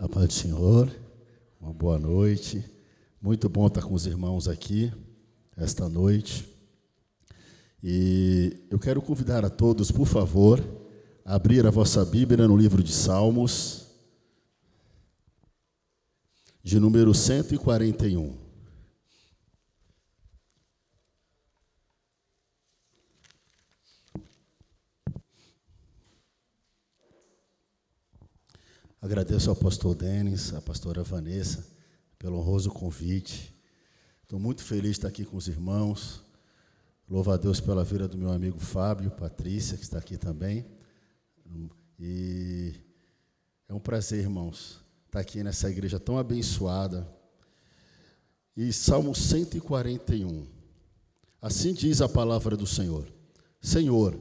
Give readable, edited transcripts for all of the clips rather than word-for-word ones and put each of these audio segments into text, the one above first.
A paz do Senhor, uma boa noite. Muito bom estar com os irmãos aqui esta noite. E eu quero convidar a todos, por favor, a abrir a vossa Bíblia no livro de Salmos, de número 141. Agradeço ao pastor Denis, à pastora Vanessa, pelo honroso convite. Estou muito feliz de estar aqui com os irmãos. Louvo a Deus pela vida do meu amigo Fábio, Patrícia, que está aqui também. E é um prazer, irmãos, estar aqui nessa igreja tão abençoada. E Salmo 141. Assim diz a palavra do Senhor. Senhor,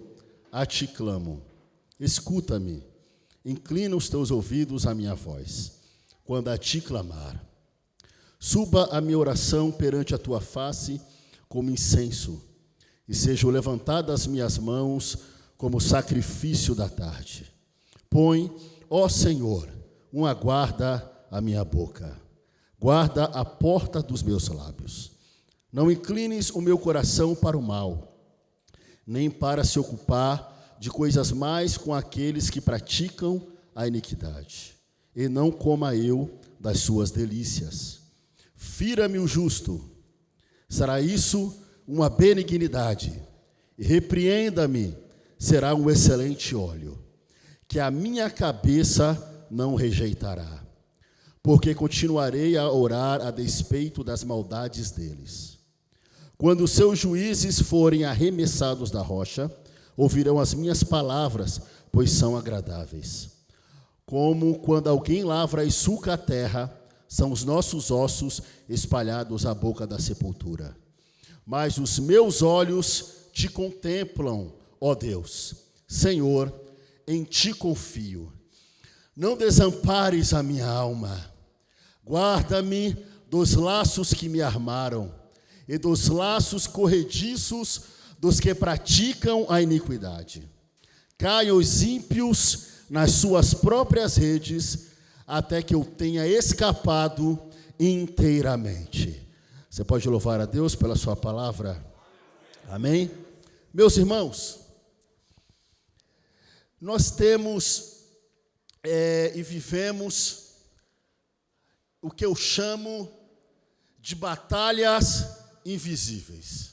a ti clamo, escuta-me. Inclina os teus ouvidos à minha voz, quando a ti clamar. Suba a minha oração perante a tua face como incenso, e sejam levantadas as minhas mãos como sacrifício da tarde. Põe, ó Senhor, uma guarda à minha boca, guarda a porta dos meus lábios. Não inclines o meu coração para o mal, nem para se ocupar de coisas mais com aqueles que praticam a iniquidade, e não coma eu das suas delícias. Fira-me o justo, será isso uma benignidade, e repreenda-me, será um excelente óleo, que a minha cabeça não rejeitará, porque continuarei a orar a despeito das maldades deles. Quando os seus juízes forem arremessados da rocha, ouvirão as minhas palavras, pois são agradáveis. Como quando alguém lavra e sulca a terra, são os nossos ossos espalhados à boca da sepultura. Mas os meus olhos te contemplam, ó Deus. Senhor, em ti confio. Não desampares a minha alma. Guarda-me dos laços que me armaram e dos laços corrediços dos que praticam a iniquidade. Caiam os ímpios nas suas próprias redes, até que eu tenha escapado inteiramente. Você pode louvar a Deus pela sua palavra? Amém? Meus irmãos, nós temos e vivemos o que eu chamo de batalhas invisíveis.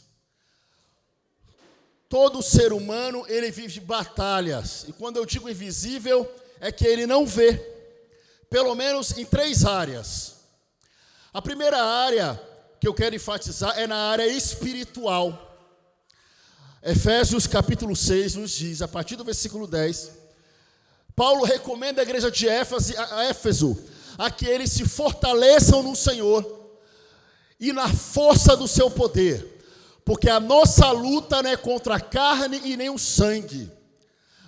Todo ser humano, ele vive batalhas. E quando eu digo invisível, é que ele não vê. Pelo menos em 3 áreas. A primeira área que eu quero enfatizar é na área espiritual. Efésios capítulo 6 nos diz, a partir do versículo 10, Paulo recomenda à igreja de Éfeso a que eles se fortaleçam no Senhor e na força do seu poder. Porque a nossa luta não é contra a carne e nem o sangue,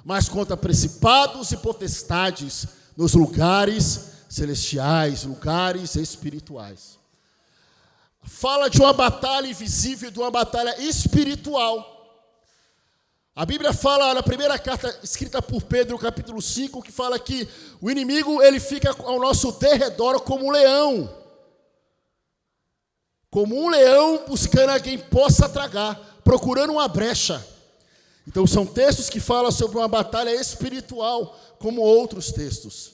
mas contra principados e potestades nos lugares celestiais, lugares espirituais. Fala de uma batalha invisível, de uma batalha espiritual. A Bíblia fala na primeira carta escrita por Pedro, capítulo 5, que fala que o inimigo ele fica ao nosso derredor como um leão. Como um leão buscando a quem possa tragar, procurando uma brecha. Então são textos que falam sobre uma batalha espiritual, como outros textos.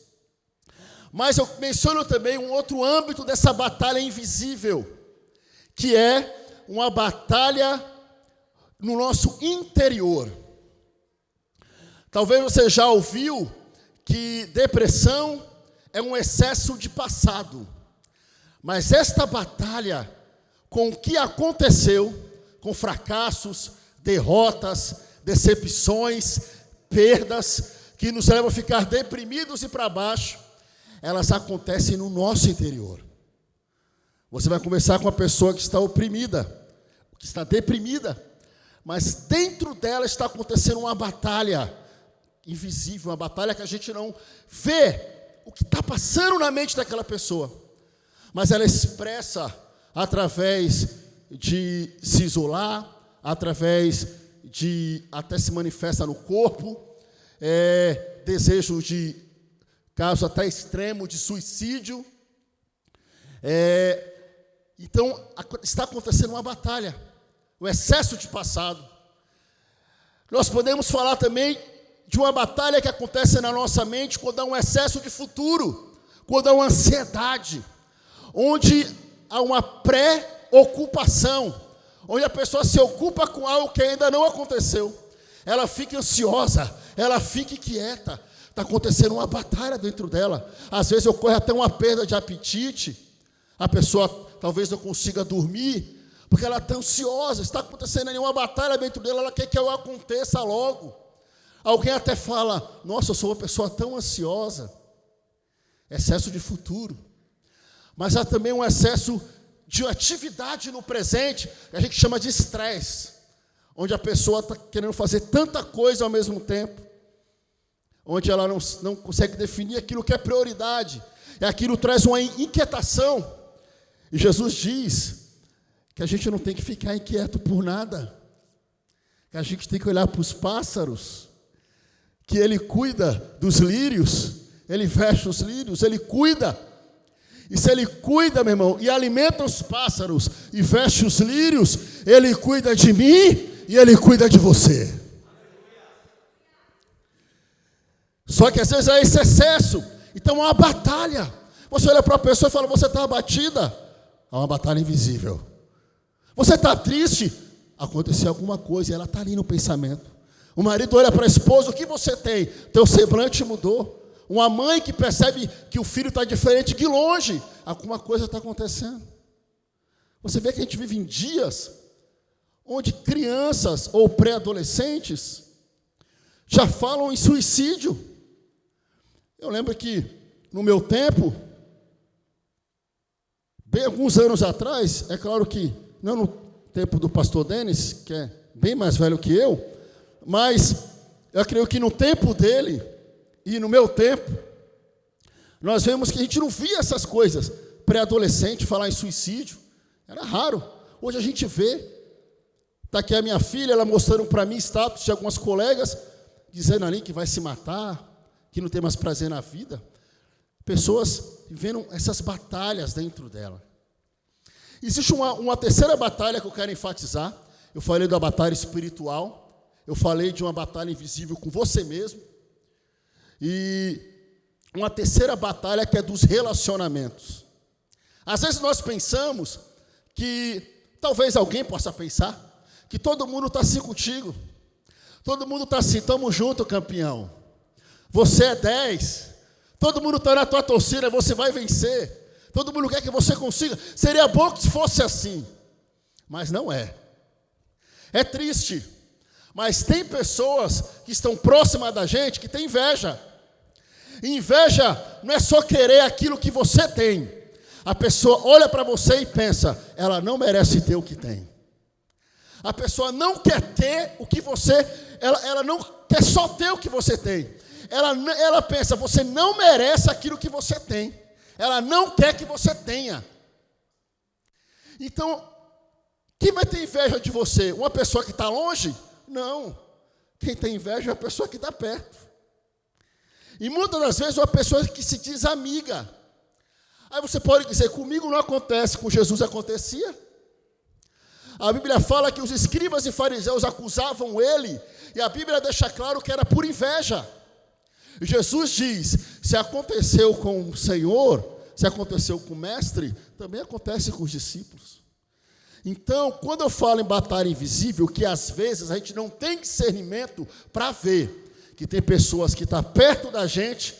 Mas eu menciono também um outro âmbito dessa batalha invisível, que é uma batalha no nosso interior. Talvez você já ouviu que depressão é um excesso de passado. Mas esta batalha com o que aconteceu, com fracassos, derrotas, decepções, perdas, que nos levam a ficar deprimidos e para baixo, elas acontecem no nosso interior. Você vai conversar com uma pessoa que está oprimida, que está deprimida, mas dentro dela está acontecendo uma batalha invisível, uma batalha que a gente não vê o que está passando na mente daquela pessoa, mas ela expressa através de se isolar, através de até se manifesta no corpo, desejo de caso até extremo de suicídio. Então, está acontecendo uma batalha, o excesso de passado. Nós podemos falar também de uma batalha que acontece na nossa mente quando há um excesso de futuro, quando há uma ansiedade, onde há uma pré-ocupação, onde a pessoa se ocupa com algo que ainda não aconteceu. Ela fica ansiosa, ela fica inquieta, está acontecendo uma batalha dentro dela. Às vezes ocorre até uma perda de apetite, a pessoa talvez não consiga dormir, porque ela está ansiosa, está acontecendo ali uma batalha dentro dela, ela quer que algo aconteça logo. Alguém até fala, nossa, eu sou uma pessoa tão ansiosa. Excesso de futuro. Mas há também um excesso de atividade no presente, que a gente chama de estresse, onde a pessoa está querendo fazer tanta coisa ao mesmo tempo, onde ela não consegue definir aquilo que é prioridade, e aquilo traz uma inquietação. E Jesus diz que a gente não tem que ficar inquieto por nada, que a gente tem que olhar para os pássaros, que Ele cuida dos lírios, Ele veste os lírios, Ele cuida. E se Ele cuida, meu irmão, e alimenta os pássaros e veste os lírios, Ele cuida de mim e Ele cuida de você. Só que às vezes é esse excesso. Então é uma batalha. Você olha para a pessoa e fala, você está abatida? É uma batalha invisível. Você está triste? Aconteceu alguma coisa e ela está ali no pensamento. O marido olha para a esposa, o que você tem? Teu semblante mudou. Uma mãe que percebe que o filho está diferente de longe, alguma coisa está acontecendo. Você vê que a gente vive em dias onde crianças ou pré-adolescentes já falam em suicídio. Eu lembro que no meu tempo, bem alguns anos atrás, é claro que não no tempo do pastor Denis, que é bem mais velho que eu, mas eu creio que no tempo dele e no meu tempo, nós vemos que a gente não via essas coisas. Pré-adolescente falar em suicídio, era raro. Hoje a gente vê. Está aqui a minha filha, ela mostrando para mim status de algumas colegas, dizendo ali que vai se matar, que não tem mais prazer na vida. Pessoas vivendo essas batalhas dentro dela. Existe uma terceira batalha que eu quero enfatizar. Eu falei da batalha espiritual, eu falei de uma batalha invisível com você mesmo, e uma terceira batalha que é dos relacionamentos. Às vezes nós pensamos que, talvez alguém possa pensar, que todo mundo está assim contigo. Todo mundo está assim, estamos juntos, campeão. Você é 10. Todo mundo está na tua torcida, você vai vencer. Todo mundo quer que você consiga. Seria bom que fosse assim. Mas não é. É triste. Mas tem pessoas que estão próximas da gente que têm inveja. E inveja não é só querer aquilo que você tem. A pessoa olha para você e pensa, ela não merece ter o que tem. A pessoa não quer ter o que você, ela não quer só ter o que você tem. Ela pensa, você não merece aquilo que você tem. Ela não quer que você tenha. Então, quem vai ter inveja de você? Uma pessoa que está longe? Não. Quem tem inveja é a pessoa que está perto. E muitas das vezes é uma pessoa que se diz amiga. Aí você pode dizer, comigo não acontece, com Jesus acontecia. A Bíblia fala que os escribas e fariseus acusavam ele, e a Bíblia deixa claro que era por inveja. E Jesus diz, se aconteceu com o Senhor, se aconteceu com o Mestre, também acontece com os discípulos. Então, quando eu falo em batalha invisível, que às vezes a gente não tem discernimento para ver que tem pessoas que estão perto da gente,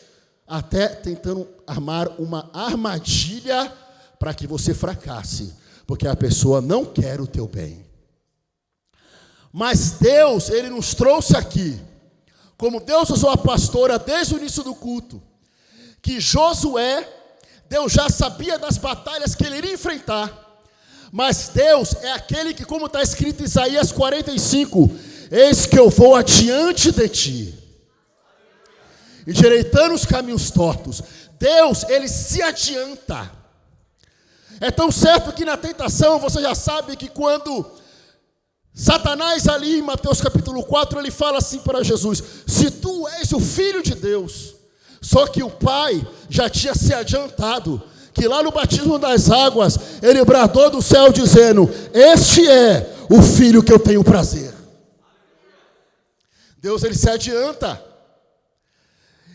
até tentando armar uma armadilha para que você fracasse, porque a pessoa não quer o teu bem. Mas Deus, Ele nos trouxe aqui, como Deus usou a pastora desde o início do culto, que Josué, Deus já sabia das batalhas que ele iria enfrentar, mas Deus é aquele que, como está escrito em Isaías 45, eis que eu vou adiante de ti, endireitando os caminhos tortos. Deus, Ele se adianta. É tão certo que na tentação, você já sabe que quando Satanás ali em Mateus capítulo 4, ele fala assim para Jesus, se tu és o Filho de Deus, Só que o pai já tinha se adiantado, que lá no batismo das águas, ele bradou do céu dizendo: este é o filho que eu tenho prazer. Deus, ele se adianta.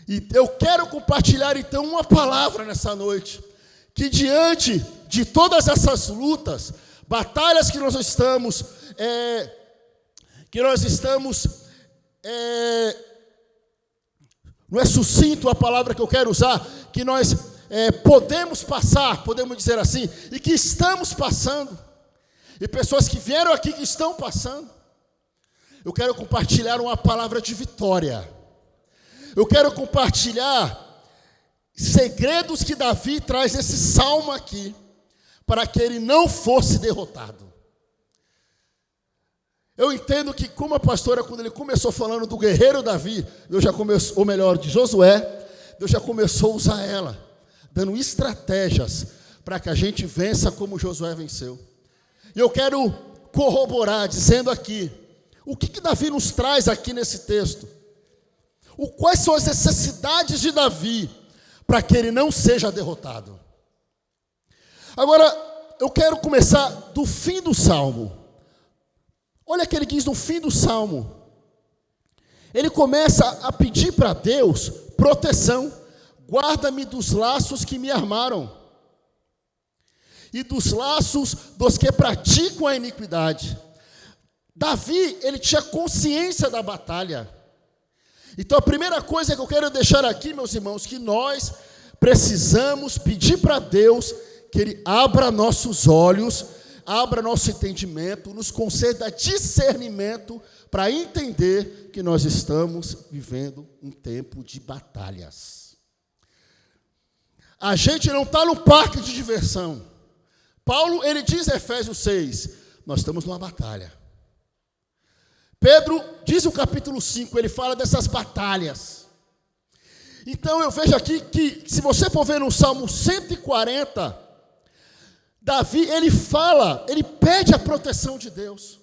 E eu quero compartilhar então uma palavra nessa noite, que diante de todas essas lutas, batalhas que nós estamos, não é sucinto a palavra que eu quero usar, que nós podemos passar, podemos dizer assim, e que estamos passando, e pessoas que vieram aqui que estão passando. Eu quero compartilhar uma palavra de vitória. Eu quero compartilhar segredos que Davi traz nesse salmo aqui, para que ele não fosse derrotado. Eu entendo que, como a pastora, quando ele começou falando do guerreiro Davi, Deus já começou, ou melhor, de Josué, Deus já começou a usar ela, dando estratégias para que a gente vença como Josué venceu. E eu quero corroborar, dizendo aqui, o que Davi nos traz aqui nesse texto? Quais são as necessidades de Davi para que ele não seja derrotado? Agora, eu quero começar do fim do salmo. Olha o que ele diz no fim do salmo. Ele começa a pedir para Deus proteção. Guarda-me dos laços que me armaram, e dos laços dos que praticam a iniquidade. Davi, ele tinha consciência da batalha. Então a primeira coisa que eu quero deixar aqui, meus irmãos, que nós precisamos pedir para Deus que Ele abra nossos olhos, abra nosso entendimento, nos conceda discernimento para entender que nós estamos vivendo um tempo de batalhas. A gente não está no parque de diversão. Paulo, ele diz em Efésios 6, nós estamos numa batalha. Pedro diz no capítulo 5, ele fala dessas batalhas. Então eu vejo aqui que, se você for ver no Salmo 140, Davi, ele pede a proteção de Deus.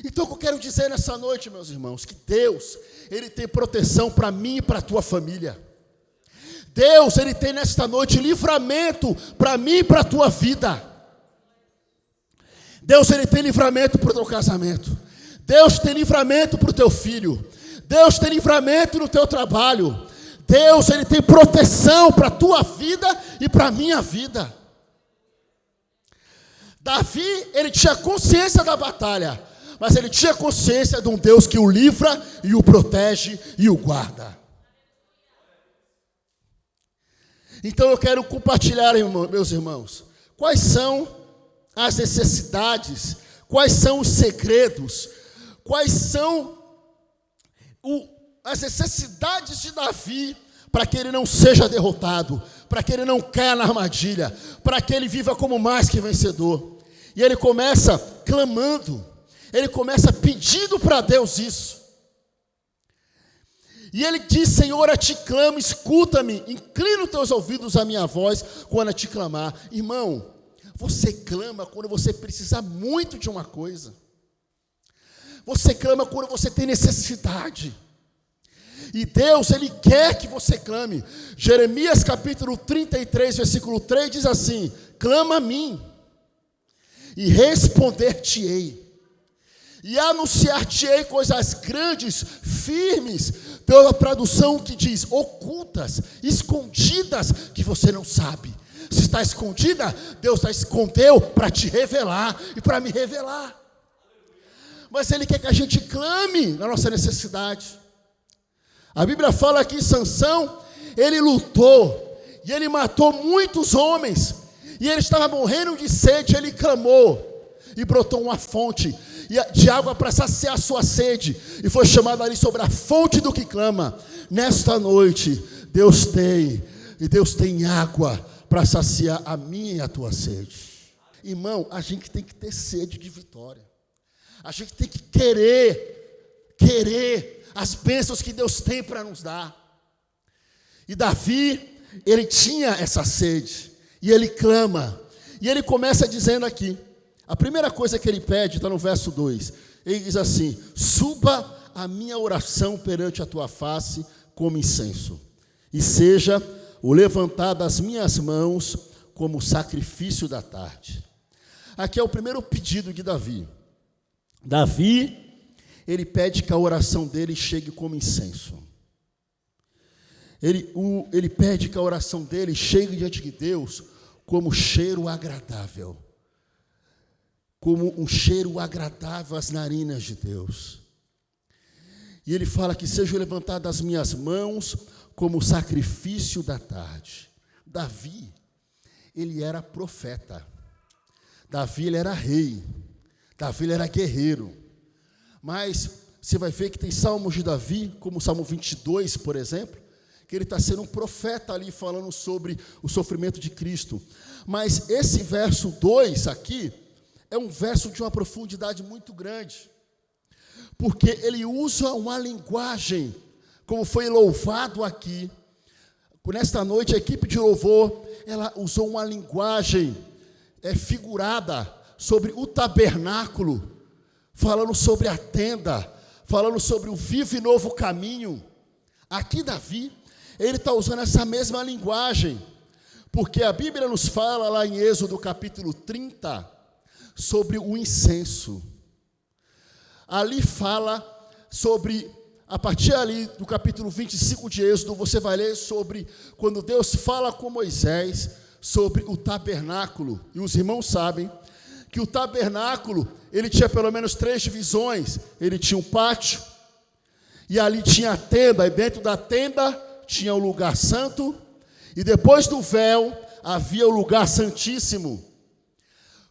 Então o que eu quero dizer nessa noite, meus irmãos, que Deus, ele tem proteção para mim e para a tua família. Deus, ele tem nesta noite livramento para mim e para a tua vida. Deus, ele tem livramento para o teu casamento. Deus tem livramento para o teu filho. Deus tem livramento no teu trabalho. Deus, ele tem proteção para a tua vida e para a minha vida. Davi, ele tinha consciência da batalha, mas ele tinha consciência de um Deus que o livra e o protege e o guarda. Então eu quero compartilhar, meus irmãos, quais são as necessidades, quais são os segredos, quais são as necessidades de Davi para que ele não seja derrotado, para que ele não caia na armadilha, para que ele viva como mais que vencedor. E ele começa clamando, ele começa pedindo para Deus isso. E ele diz: Senhor, a ti clamo, escuta-me, inclina os teus ouvidos à minha voz quando a te clamar. Irmão, você clama quando você precisa muito de uma coisa. Você clama quando você tem necessidade. E Deus, ele quer que você clame. Jeremias capítulo 33, versículo 3 diz assim: clama a mim, e responder-te-ei, e anunciar-te-ei coisas grandes, firmes. Tem uma tradução que diz ocultas, escondidas, que você não sabe. Se está escondida, Deus a escondeu para te revelar e para me revelar. Mas Ele quer que a gente clame na nossa necessidade. A Bíblia fala que Sansão, ele lutou, e ele matou muitos homens, e ele estava morrendo de sede, ele clamou, e brotou uma fonte de água para saciar a sua sede, e foi chamado ali sobre a fonte do que clama. Nesta noite, Deus tem água para saciar a minha e a tua sede. Irmão, a gente tem que ter sede de vitória. A gente tem que querer as bênçãos que Deus tem para nos dar. E Davi, ele tinha essa sede, e ele clama, e ele começa dizendo aqui, a primeira coisa que ele pede está no verso 2, ele diz assim: suba a minha oração perante a tua face como incenso. e seja o levantar das minhas mãos como sacrifício da tarde. Aqui é o primeiro pedido de Davi. Davi, ele pede que a oração dele chegue como incenso. Ele pede que a oração dele chegue diante de Deus como cheiro agradável. Como um cheiro agradável às narinas de Deus. E ele fala que seja levantado das minhas mãos como sacrifício da tarde. Davi, ele era profeta. Davi, ele era rei. Davi, ele era guerreiro. Mas você vai ver que tem salmos de Davi, como o Salmo 22, por exemplo, que ele está sendo um profeta ali, falando sobre o sofrimento de Cristo. Mas esse verso 2 aqui, é um verso de uma profundidade muito grande. Porque ele usa uma linguagem, como foi louvado aqui. Nesta noite, a equipe de louvor, ela usou uma linguagem figurada sobre o tabernáculo, falando sobre a tenda, falando sobre o vivo e novo caminho. Aqui Davi, ele está usando essa mesma linguagem, porque a Bíblia nos fala lá em Êxodo capítulo 30, sobre o incenso. Ali fala sobre, a partir ali do capítulo 25 de Êxodo, você vai ler sobre quando Deus fala com Moisés sobre o tabernáculo. E os irmãos sabem que o tabernáculo, ele tinha pelo menos 3 divisões. Ele tinha um pátio, e ali tinha a tenda, e dentro da tenda tinha o lugar santo, e depois do véu havia o lugar santíssimo.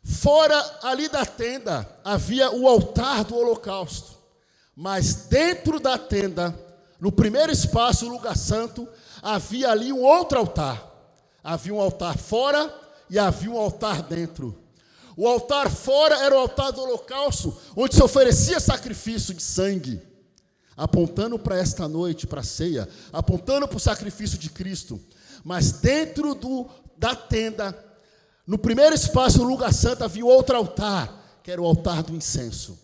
Fora ali da tenda havia o altar do holocausto, mas dentro da tenda, no primeiro espaço, o lugar santo, havia ali um outro altar. Havia um altar fora e havia um altar dentro. O altar fora era o altar do holocausto, onde se oferecia sacrifício de sangue, apontando para esta noite, para a ceia, apontando para o sacrifício de Cristo. Mas dentro da tenda, no primeiro espaço, no lugar santo, havia outro altar, que era o altar do incenso.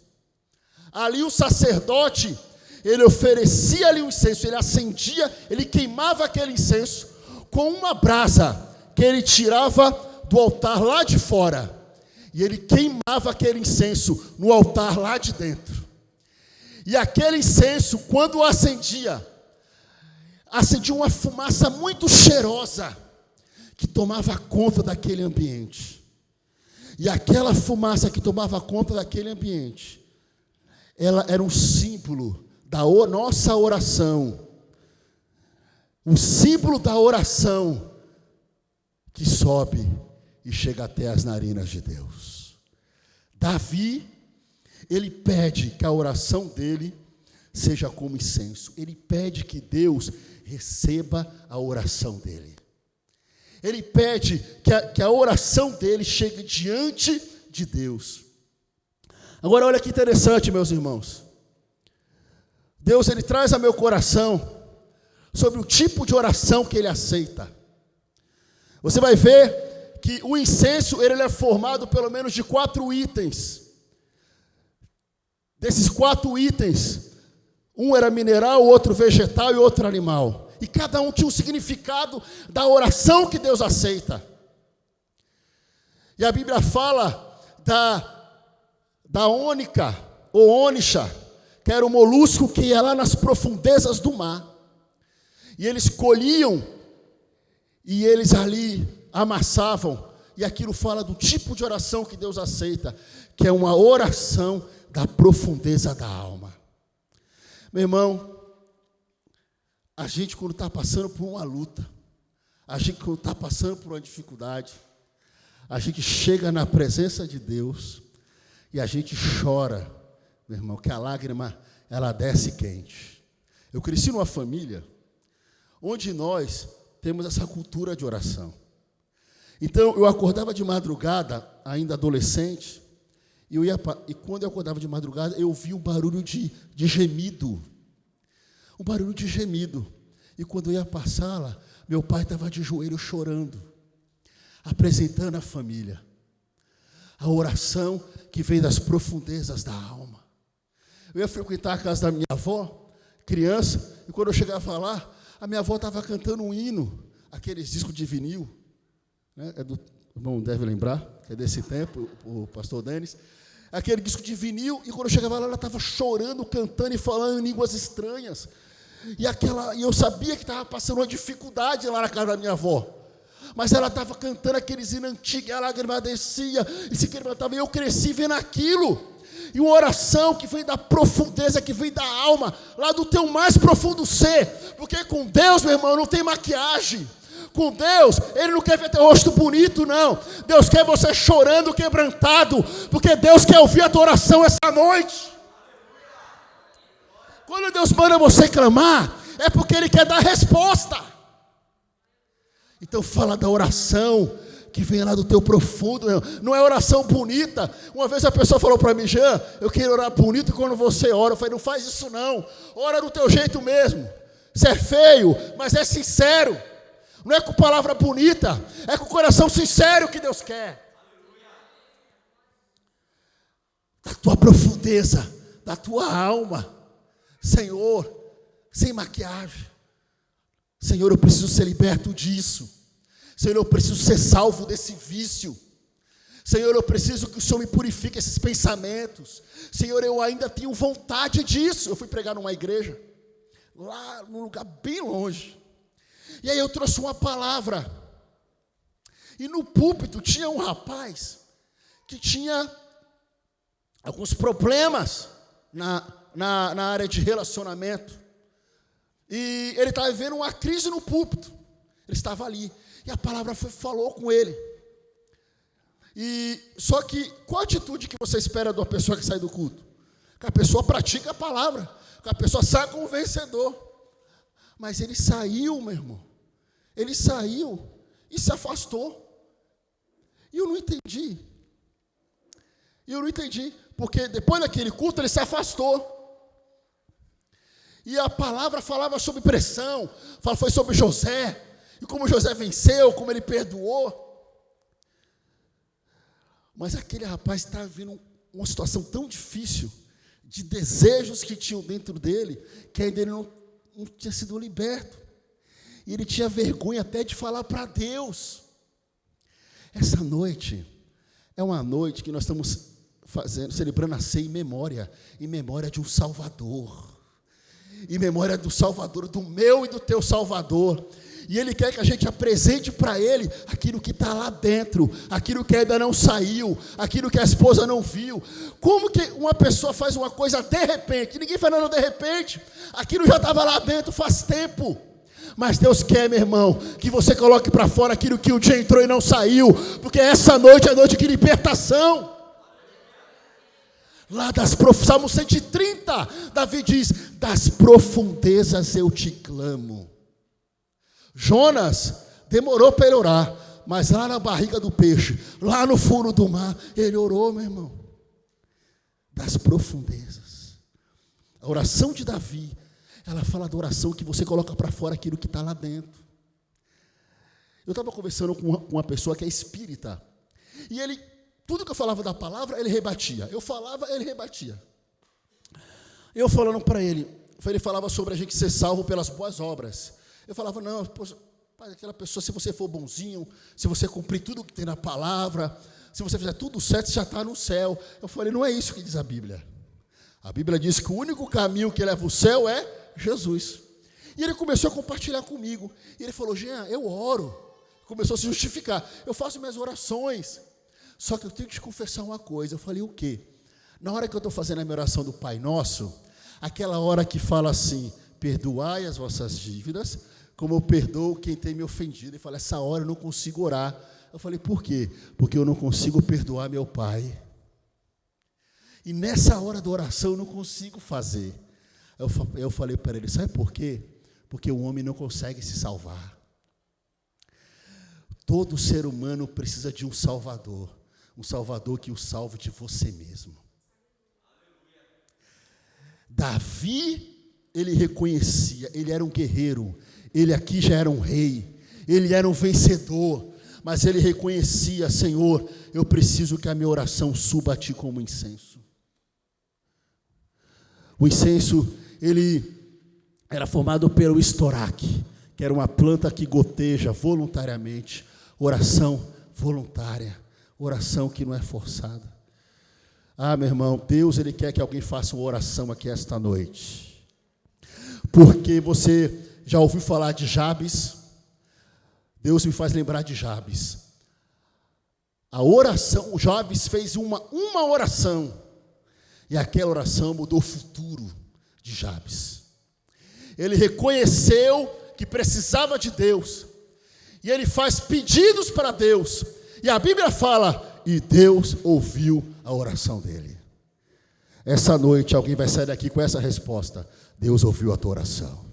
Ali o sacerdote, ele oferecia ali o incenso, ele acendia, ele queimava aquele incenso com uma brasa que ele tirava do altar lá de fora. E ele queimava aquele incenso no altar lá de dentro. E aquele incenso, quando acendia uma fumaça muito cheirosa, que tomava conta daquele ambiente. E aquela fumaça que tomava conta daquele ambiente, ela era um símbolo da nossa oração. Um símbolo da oração que sobe e chega até as narinas de Deus. Davi, ele pede que a oração dele seja como incenso. Ele pede que Deus receba a oração dele. Ele pede que a oração dele chegue diante de Deus. Agora olha que interessante, meus irmãos. Deus, ele traz a meu coração sobre o tipo de oração que ele aceita. Você vai ver que o incenso, ele é formado pelo menos de 4 itens. Desses 4 itens, um era mineral, outro vegetal e outro animal. E cada um tinha um significado da oração que Deus aceita. E a Bíblia fala da ônica, ou ônixa, que era o molusco que ia lá nas profundezas do mar. E eles colhiam, e eles ali amassavam. E aquilo fala do tipo de oração que Deus aceita, que é uma oração da profundeza da alma. Meu irmão, a gente quando está passando por uma luta, a gente quando está passando por uma dificuldade, a gente chega na presença de Deus e a gente chora, meu irmão, que a lágrima, ela desce quente. Eu cresci numa família onde nós temos essa cultura de oração. Então, eu acordava de madrugada, ainda adolescente, e quando eu acordava de madrugada, eu ouvia um barulho de gemido. Um barulho de gemido. E quando eu ia para a sala, meu pai estava de joelho chorando, apresentando à família a oração que vem das profundezas da alma. Eu ia frequentar a casa da minha avó, criança, e quando eu chegava lá, A minha avó estava cantando um hino, aqueles discos de vinil, né? O irmão deve lembrar, que é desse tempo, o pastor Denis. Aquele disco de vinil, e quando eu chegava lá, ela estava chorando, cantando e falando em línguas estranhas. E eu sabia que estava passando uma dificuldade lá na casa da minha avó. Mas ela estava cantando aqueles hinos antigos, a lágrima descia, e se quebrantava, e eu cresci vendo aquilo. E uma oração que vem da profundeza, que vem da alma, lá do teu mais profundo ser. Porque com Deus, meu irmão, não tem maquiagem. Com Deus, Ele não quer ver teu rosto bonito, não. Deus quer você chorando, quebrantado, porque Deus quer ouvir a tua oração essa noite. Quando Deus manda você clamar, é porque Ele quer dar resposta. Então fala da oração que vem lá do teu profundo, não é oração bonita. Uma vez a pessoa falou para mim: Jean, eu quero orar bonito quando você ora. Eu falei: não faz isso não, ora do teu jeito mesmo. Isso é feio, mas é sincero. Não é com palavra bonita, é com o coração sincero que Deus quer. Da tua profundeza, da tua alma. Senhor, sem maquiagem. Senhor, eu preciso ser liberto disso. Senhor, eu preciso ser salvo desse vício. Senhor, eu preciso que o Senhor me purifique esses pensamentos. Senhor, eu ainda tenho vontade disso. Eu fui pregar numa igreja, lá num lugar bem longe. E aí eu trouxe uma palavra. E no púlpito tinha um rapaz que tinha alguns problemas na área de relacionamento. E ele estava vivendo uma crise no púlpito. Ele estava ali. E a palavra falou com ele. Só que, qual a atitude que você espera de uma pessoa que sai do culto? Que a pessoa pratica a palavra. Que a pessoa saia como vencedor. Mas ele saiu, meu irmão. Ele saiu e se afastou. E eu não entendi. Porque depois daquele culto ele se afastou. E a palavra falava sobre pressão. Foi sobre José. E como José venceu, como ele perdoou. Mas aquele rapaz estava vivendo uma situação tão difícil, de desejos que tinham dentro dele, que ainda ele não tinha sido liberto. E ele tinha vergonha até de falar para Deus. Essa noite é uma noite que nós estamos celebrando a ceia em memória de um Salvador. Em memória do Salvador, do meu e do teu Salvador. E Ele quer que a gente apresente para Ele aquilo que está lá dentro, aquilo que ainda não saiu, aquilo que a esposa não viu. Como que uma pessoa faz uma coisa de repente? Ninguém faz nada de repente. Aquilo já estava lá dentro faz tempo. Mas Deus quer, meu irmão, que você coloque para fora aquilo que um dia entrou e não saiu, porque essa noite é noite de libertação. Lá Salmo 130, Davi diz: das profundezas eu te clamo. Jonas demorou para ele orar, mas lá na barriga do peixe, lá no fundo do mar, ele orou, meu irmão. Das profundezas. A oração de Davi, ela fala da oração que você coloca para fora aquilo que está lá dentro. Eu estava conversando com uma pessoa que é espírita, e ele, tudo que eu falava da palavra, ele rebatia. Eu falava, ele rebatia. Eu falando para ele falava sobre a gente ser salvo pelas boas obras. Eu falava: não, aquela pessoa, se você for bonzinho, se você cumprir tudo que tem na palavra, se você fizer tudo certo, você já está no céu. Eu falei: não é isso que diz a Bíblia. A Bíblia diz que o único caminho que leva ao céu é Jesus. E ele começou a compartilhar comigo. E ele falou: Jean, eu oro. Começou a se justificar. Eu faço minhas orações. Só que eu tenho que te confessar uma coisa. Eu falei: o quê? Na hora que eu estou fazendo a minha oração do Pai Nosso, aquela hora que fala assim: perdoai as vossas dívidas, como eu perdoo quem tem me ofendido. Ele falou: essa hora eu não consigo orar. Eu falei: por quê? Porque eu não consigo perdoar meu pai. E nessa hora da oração eu não consigo fazer. Eu falei para ele: sabe por quê? Porque o homem não consegue se salvar. Todo ser humano precisa de um Salvador. Um Salvador que o salve de você mesmo. Davi, ele reconhecia, ele era um guerreiro, ele aqui já era um rei, ele era um vencedor, mas ele reconhecia: Senhor, eu preciso que a minha oração suba a Ti como incenso. O incenso, ele era formado pelo estoraque. Quero uma planta que goteja voluntariamente. Oração voluntária. Oração que não é forçada. Ah, meu irmão, Deus, Ele quer que alguém faça uma oração aqui esta noite. Porque você já ouviu falar de Jabes? Deus me faz lembrar de Jabes. A oração, o Jabes fez uma oração. E aquela oração mudou o futuro de Jabes. Ele reconheceu que precisava de Deus. E ele faz pedidos para Deus. E a Bíblia fala, e Deus ouviu a oração dele. Essa noite alguém vai sair daqui com essa resposta. Deus ouviu a tua oração.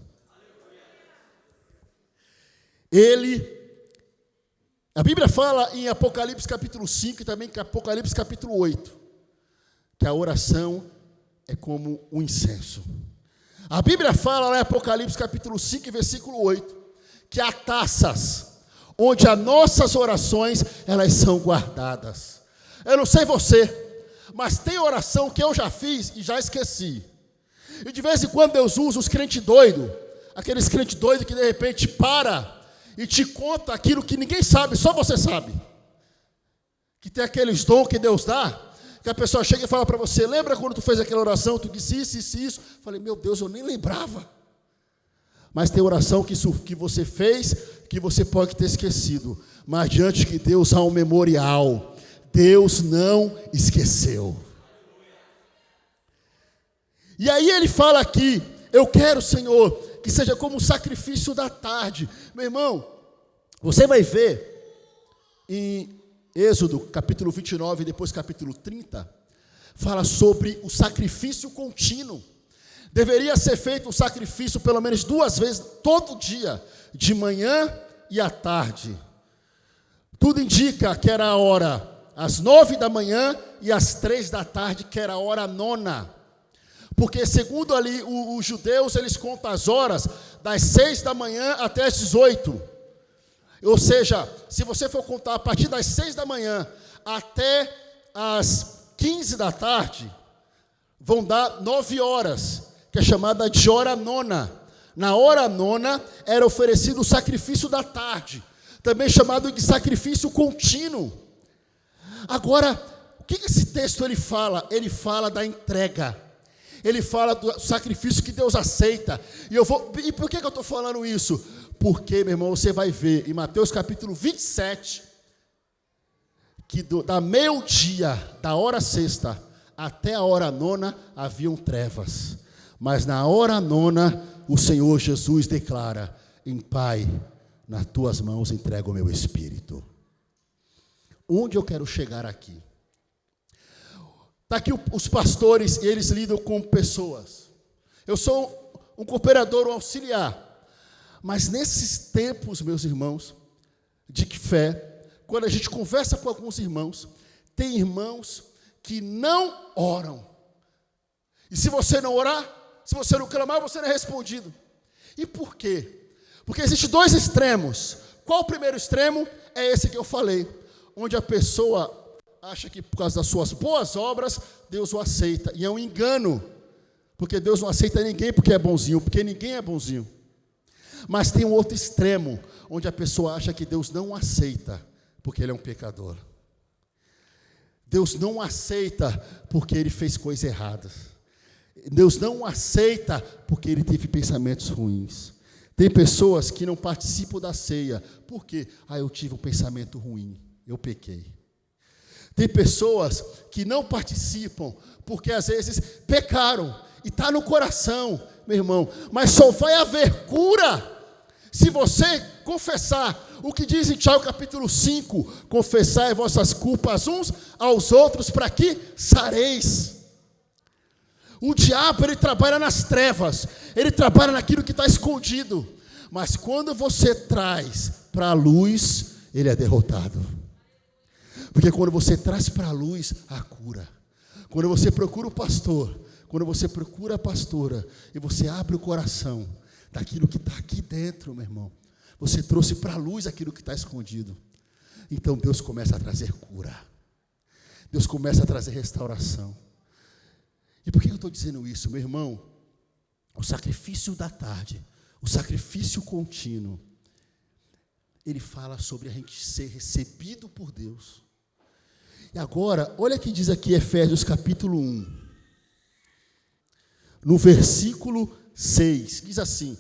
A Bíblia fala em Apocalipse capítulo 5 e também em Apocalipse capítulo 8, que a oração é como um incenso. A Bíblia fala lá em Apocalipse capítulo 5 e versículo 8, que há taças, onde as nossas orações, elas são guardadas. Eu não sei você, mas tem oração que eu já fiz e já esqueci. E de vez em quando Deus usa os crentes doidos, aqueles crentes doidos que de repente para e te conta aquilo que ninguém sabe, só você sabe. Que tem aqueles dons que Deus dá, que a pessoa chega e fala para você, lembra quando tu fez aquela oração, tu disse isso. Falei, meu Deus, eu nem lembrava. Mas tem oração que você fez, que você pode ter esquecido. Mas diante de Deus há um memorial. Deus não esqueceu. E aí ele fala aqui, eu quero, Senhor, que seja como um sacrifício da tarde. Meu irmão, você vai ver em Êxodo capítulo 29 e depois capítulo 30, fala sobre o sacrifício contínuo. Deveria ser feito um sacrifício pelo menos 2 vezes, todo dia, de manhã e à tarde. Tudo indica que era a hora às 9 da manhã e às 3 da tarde, que era a hora nona. Porque segundo ali os judeus, eles contam as horas das 6 da manhã até as 18. Ou seja, se você for contar a partir das 6 da manhã até as 15 da tarde, vão dar 9 horas, que é chamada de hora nona. Na hora nona era oferecido o sacrifício da tarde, também chamado de sacrifício contínuo. Agora, o que esse texto ele fala? Ele fala da entrega. Ele fala do sacrifício que Deus aceita. E por que eu estou falando isso? Porque, meu irmão, você vai ver em Mateus capítulo 27, que da meio-dia, da hora sexta, até a hora nona, haviam trevas. Mas na hora nona, o Senhor Jesus declara, em Pai, nas tuas mãos entrego o meu espírito. Onde eu quero chegar aqui? Está aqui os pastores, e eles lidam com pessoas. Eu sou um cooperador, um auxiliar. Mas nesses tempos, meus irmãos, de fé, quando a gente conversa com alguns irmãos, tem irmãos que não oram. E se você não orar, se você não clamar, você não é respondido. E por quê? Porque existem 2 extremos. Qual o primeiro extremo? É esse que eu falei, onde a pessoa acha que por causa das suas boas obras, Deus o aceita. E é um engano, porque Deus não aceita ninguém porque é bonzinho, porque ninguém é bonzinho. Mas tem um outro extremo, onde a pessoa acha que Deus não o aceita, porque ele é um pecador. Deus não o aceita porque ele fez coisas erradas. Deus não o aceita porque ele teve pensamentos ruins. Tem pessoas que não participam da ceia. Por quê? Eu tive um pensamento ruim, eu pequei. Tem pessoas que não participam porque às vezes pecaram e está no coração, meu irmão. Mas só vai haver cura se você confessar o que diz em Tiago capítulo 5: confessai vossas culpas uns aos outros para que sareis. O diabo, ele trabalha nas trevas, ele trabalha naquilo que está escondido, mas quando você traz para a luz, ele é derrotado. Porque quando você traz para a luz, a cura. Quando você procura o pastor, quando você procura a pastora, e você abre o coração daquilo que está aqui dentro, meu irmão, você trouxe para a luz aquilo que está escondido. Então Deus começa a trazer cura. Deus começa a trazer restauração. E por que eu estou dizendo isso, meu irmão? O sacrifício da tarde, O sacrifício contínuo, ele fala sobre a gente ser recebido por Deus. E agora, olha o que diz aqui Efésios capítulo 1. No versículo 6, diz assim: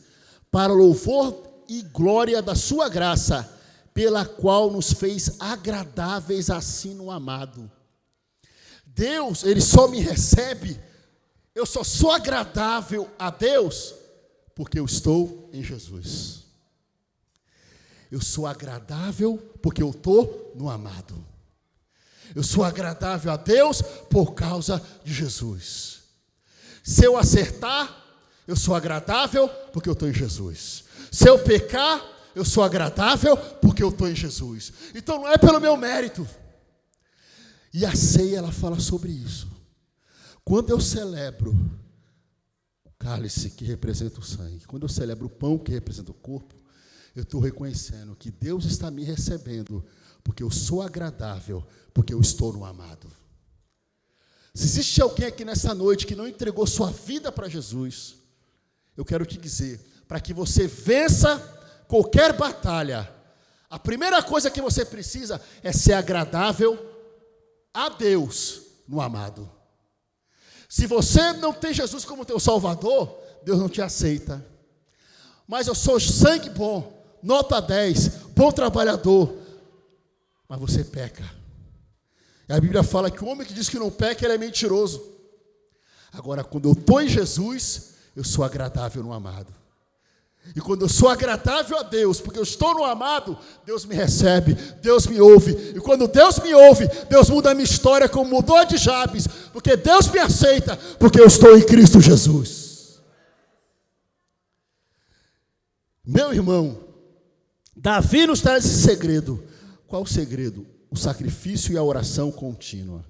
para louvor e glória da sua graça, pela qual nos fez agradáveis assim no amado. Deus, ele só me recebe, eu só sou agradável a Deus, porque eu estou em Jesus. Eu sou agradável porque eu estou no amado. Eu sou agradável a Deus por causa de Jesus. Se eu acertar, eu sou agradável porque eu estou em Jesus. Se eu pecar, eu sou agradável porque eu estou em Jesus. Então não é pelo meu mérito. E a ceia, ela fala sobre isso. Quando eu celebro o cálice que representa o sangue, quando eu celebro o pão que representa o corpo, eu estou reconhecendo que Deus está me recebendo porque eu sou agradável, porque eu estou no amado. Se existe alguém aqui nessa noite que não entregou sua vida para Jesus, eu quero te dizer, para que você vença qualquer batalha, a primeira coisa que você precisa é ser agradável a Deus no amado. Se você não tem Jesus como teu Salvador, Deus não te aceita. Mas eu sou sangue bom, nota 10, bom trabalhador, mas você peca. E a Bíblia fala que o homem que diz que não peca, ele é mentiroso. Agora, quando eu estou em Jesus, eu sou agradável no amado. E quando eu sou agradável a Deus, porque eu estou no amado, Deus me recebe, Deus me ouve. E quando Deus me ouve, Deus muda a minha história como mudou a de Jabes, porque Deus me aceita, porque eu estou em Cristo Jesus. Meu irmão, Davi nos traz esse segredo. Qual o segredo? O sacrifício e a oração contínua.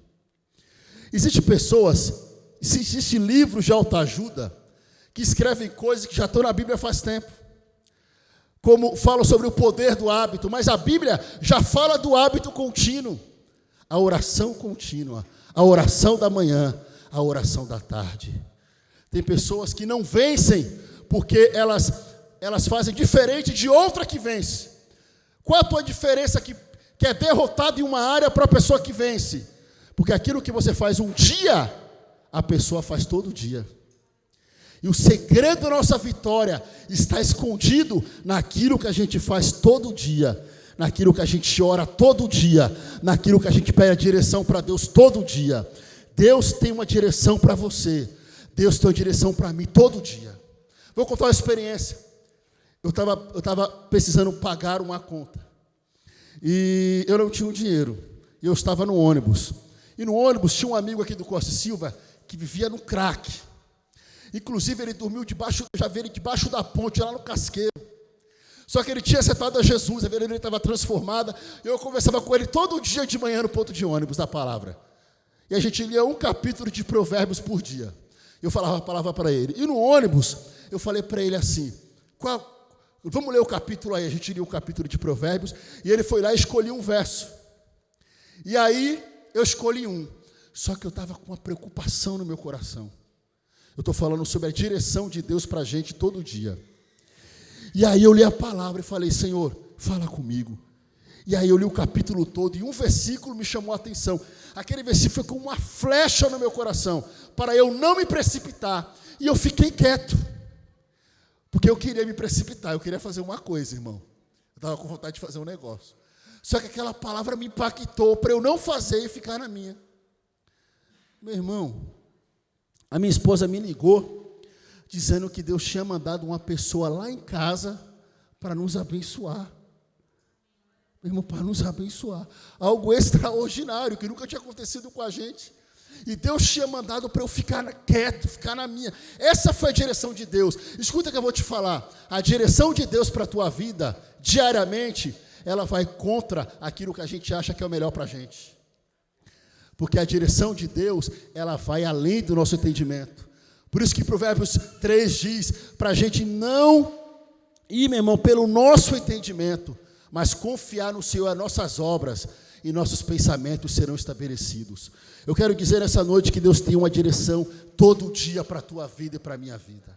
Existem pessoas, existem livros de autoajuda que escrevem coisas que já estão na Bíblia faz tempo, como falam sobre o poder do hábito, mas a Bíblia já fala do hábito contínuo, a oração contínua, a oração da manhã, a oração da tarde. Tem pessoas que não vencem porque elas fazem diferente de outra que vence. Qual a tua diferença que é derrotado em uma área para a pessoa que vence? Porque aquilo que você faz um dia, a pessoa faz todo dia. E o segredo da nossa vitória está escondido naquilo que a gente faz todo dia, naquilo que a gente ora todo dia, naquilo que a gente pede a direção para Deus todo dia. Deus tem uma direção para você, Deus tem uma direção para mim todo dia. Vou contar uma experiência. Eu estava precisando pagar uma conta, e eu não tinha um dinheiro, e eu estava no ônibus. E no ônibus tinha um amigo aqui do Costa e Silva, que vivia no crack. Inclusive ele dormiu já vi ele debaixo da ponte, lá no Casqueiro. Só que ele tinha aceitado a Jesus, a vida dele estava transformada. Eu conversava com ele todo dia de manhã no ponto de ônibus da palavra. E a gente lia um capítulo de Provérbios por dia. Eu falava a palavra para ele. E no ônibus, eu falei para ele assim, vamos ler o capítulo aí. A gente lia o capítulo de Provérbios, e ele foi lá e escolheu um verso. E aí, eu escolhi um. Só que eu estava com uma preocupação no meu coração. Eu estou falando sobre a direção de Deus para a gente todo dia. E aí eu li a palavra e falei, Senhor, fala comigo. E aí eu li o capítulo todo e um versículo me chamou a atenção. Aquele versículo foi como uma flecha no meu coração, para eu não me precipitar. E eu fiquei quieto, porque eu queria me precipitar, eu queria fazer uma coisa, irmão. Eu estava com vontade de fazer um negócio. Só que aquela palavra me impactou para eu não fazer e ficar na minha. Meu irmão, a minha esposa me ligou, dizendo que Deus tinha mandado uma pessoa lá em casa para nos abençoar. Meu irmão, para nos abençoar. Algo extraordinário, que nunca tinha acontecido com a gente. E Deus tinha mandado para eu ficar quieto, ficar na minha. Essa foi a direção de Deus. Escuta que eu vou te falar. A direção de Deus para a tua vida, diariamente, ela vai contra aquilo que a gente acha que é o melhor para a gente. Porque a direção de Deus, ela vai além do nosso entendimento. Por isso que Provérbios 3 diz, para a gente não ir, meu irmão, pelo nosso entendimento, mas confiar no Senhor, as nossas obras e nossos pensamentos serão estabelecidos. Eu quero dizer nessa noite que Deus tem uma direção todo dia para a tua vida e para a minha vida.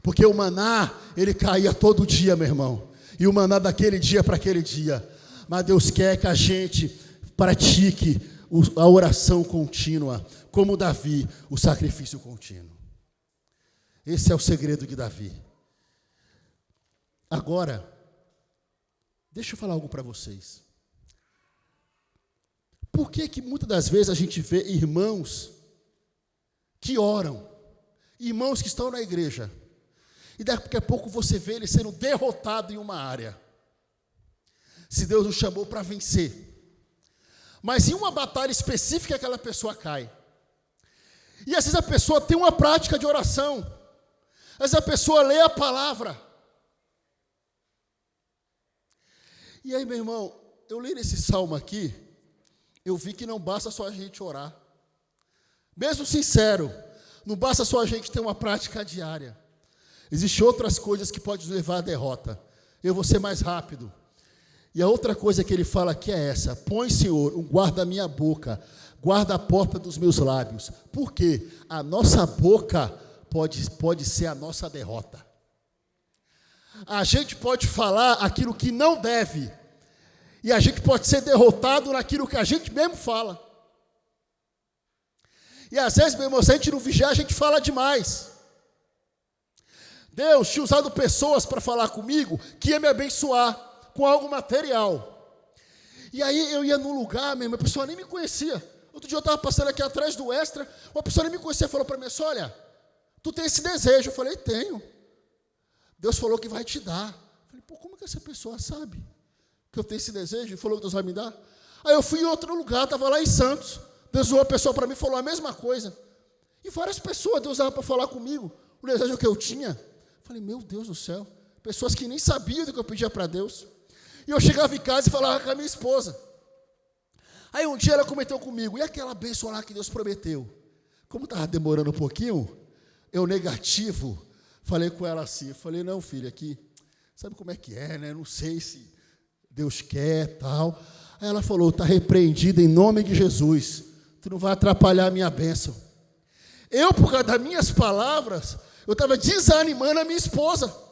Porque o maná, ele caía todo dia, meu irmão. E o maná daquele dia para aquele dia. Mas Deus quer que a gente pratique a oração contínua, como Davi, o sacrifício contínuo. Esse é o segredo de Davi. Agora, deixa eu falar algo para vocês. Por que muitas das vezes a gente vê irmãos que oram, irmãos que estão na igreja, e daqui a pouco você vê ele sendo derrotado em uma área? Se Deus nos chamou para vencer. Mas em uma batalha específica aquela pessoa cai. E às vezes a pessoa tem uma prática de oração. Às vezes a pessoa lê a palavra. E aí, meu irmão, eu li nesse salmo aqui, eu vi que não basta só a gente orar. Mesmo sincero, não basta só a gente ter uma prática diária. Existem outras coisas que podem nos levar à derrota. Eu vou ser mais rápido. E a outra coisa que ele fala aqui é essa: põe, Senhor, um guarda a minha boca, guarda a porta dos meus lábios. Por quê? A nossa boca pode ser a nossa derrota. A gente pode falar aquilo que não deve, e a gente pode ser derrotado naquilo que a gente mesmo fala. E às vezes, meu irmão, se a gente não vigiar, a gente fala demais. Deus tinha usado pessoas para falar comigo que ia me abençoar com algo material. E aí eu ia num lugar, meu irmão, a pessoa nem me conhecia. Outro dia eu estava passando aqui atrás do Extra, uma pessoa nem me conhecia, falou para mim assim: olha, tu tem esse desejo. Eu falei: tenho. Deus falou que vai te dar. Eu falei: pô, como que essa pessoa sabe que eu tenho esse desejo? E falou que Deus vai me dar. Aí eu fui em outro lugar, estava lá em Santos. Deus usou uma pessoa para mim e falou a mesma coisa. E várias pessoas Deus usava para falar comigo o desejo que eu tinha. Eu falei: meu Deus do céu. Pessoas que nem sabiam do que eu pedia para Deus. E eu chegava em casa e falava com a minha esposa. Aí um dia ela comentou comigo: e aquela bênção lá que Deus prometeu? Como estava demorando um pouquinho, eu negativo, falei com ela assim, falei: não, filha, aqui, sabe como é que é, né? Não sei se Deus quer, tal. Aí ela falou: está repreendido em nome de Jesus, tu não vai atrapalhar a minha bênção. Eu, por causa das minhas palavras, eu estava desanimando a minha esposa.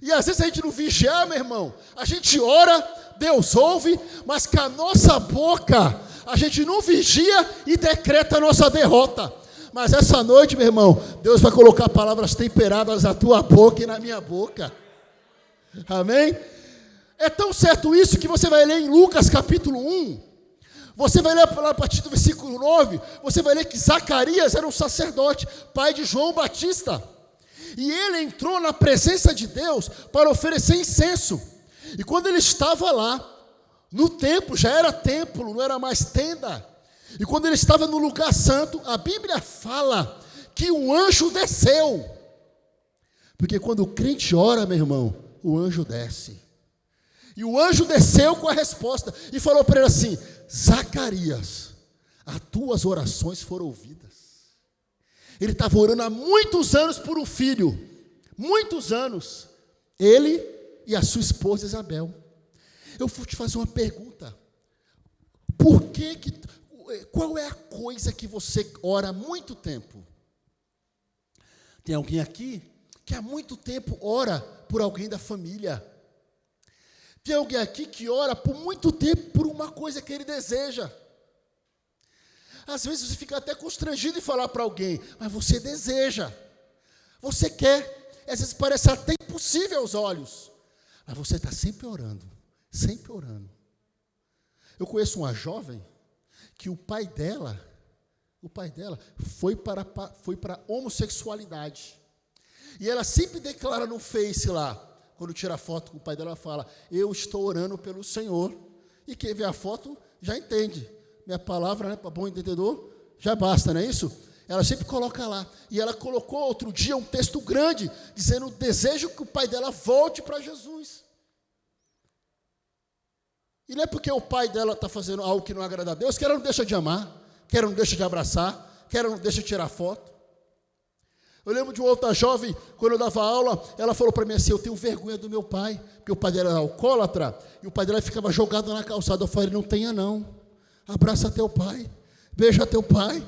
E às vezes a gente não vigia, meu irmão. A gente ora, Deus ouve, mas com a nossa boca, a gente não vigia e decreta a nossa derrota. Mas essa noite, meu irmão, Deus vai colocar palavras temperadas na tua boca e na minha boca. Amém? É tão certo isso que você vai ler em Lucas capítulo 1. Você vai ler a partir do versículo 9, você vai ler que Zacarias era um sacerdote, pai de João Batista. E ele entrou na presença de Deus para oferecer incenso. E quando ele estava lá, no templo, já era templo, não era mais tenda. E quando ele estava no lugar santo, a Bíblia fala que um anjo desceu. Porque quando o crente ora, meu irmão, o anjo desce. E o anjo desceu com a resposta e falou para ele assim: Zacarias, as tuas orações foram ouvidas. Ele estava orando há muitos anos por um filho. Muitos anos. Ele e a sua esposa Isabel. Eu vou te fazer uma pergunta. Qual é a coisa que você ora há muito tempo? Tem alguém aqui que há muito tempo ora por alguém da família. Tem alguém aqui que ora por muito tempo por uma coisa que ele deseja. Às vezes você fica até constrangido em falar para alguém, mas você deseja, você quer, às vezes parece até impossível aos olhos, mas você está sempre orando, sempre orando. Eu conheço uma jovem que o pai dela foi para a homossexualidade, e ela sempre declara no Face lá, quando tira foto com o pai dela, ela fala: eu estou orando pelo Senhor, e quem vê a foto já entende. Minha palavra, né, para bom entendedor, já basta, não é isso? Ela sempre coloca lá. E ela colocou outro dia um texto grande, dizendo o desejo que o pai dela volte para Jesus. E não é porque o pai dela está fazendo algo que não agrada a Deus, que ela não deixa de amar, que ela não deixa de abraçar, que ela não deixa de tirar foto. Eu lembro de uma outra jovem, quando eu dava aula, ela falou para mim assim: eu tenho vergonha do meu pai, porque o pai dela era alcoólatra, e o pai dela ficava jogado na calçada. Eu falei: não tenha não. Abraça teu pai, beija teu pai,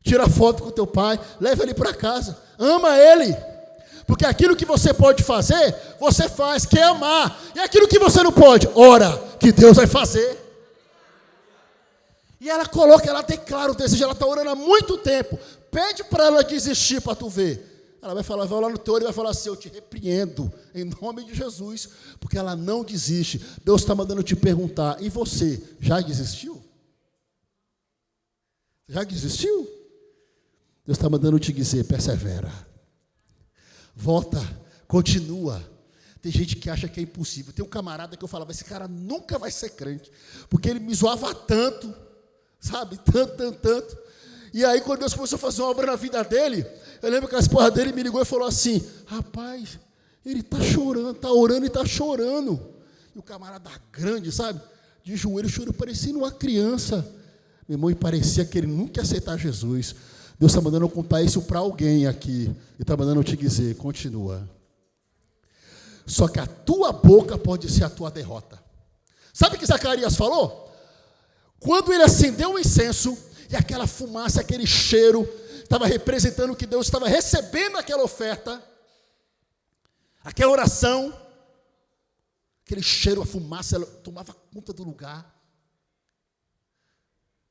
Tira foto com o teu pai, leva ele para casa, ama ele. Porque aquilo que você pode fazer, você faz, quer amar. E aquilo que você não pode, ora, que Deus vai fazer. E ela coloca, ela declara o desejo, ela está orando há muito tempo. Pede para ela desistir para tu ver. Ela vai falar, vai lá no teu olho e vai falar assim, eu te repreendo, em nome de Jesus. Porque ela não desiste. Deus está mandando te perguntar, e você, já desistiu? Já desistiu? Deus está mandando te dizer, persevera. Volta, continua. Tem gente que acha que é impossível. Tem um camarada que eu falava, esse cara nunca vai ser crente, porque ele me zoava tanto, sabe, tanto. E aí quando Deus começou a fazer uma obra na vida dele, eu lembro que a esposa dele me ligou e falou assim, rapaz, ele está chorando, está orando e está chorando. E o camarada grande, sabe, de joelho chorando, parecendo uma criança. Meu irmão, e parecia que ele nunca ia aceitar Jesus. Deus está mandando eu contar isso para alguém aqui. E está mandando eu te dizer, continua. Só que a tua boca pode ser a tua derrota. Sabe o que Zacarias falou? Quando ele acendeu o incenso, e aquela fumaça, aquele cheiro, estava representando que Deus estava recebendo aquela oferta, aquela oração, aquele cheiro, a fumaça, ela tomava conta do lugar.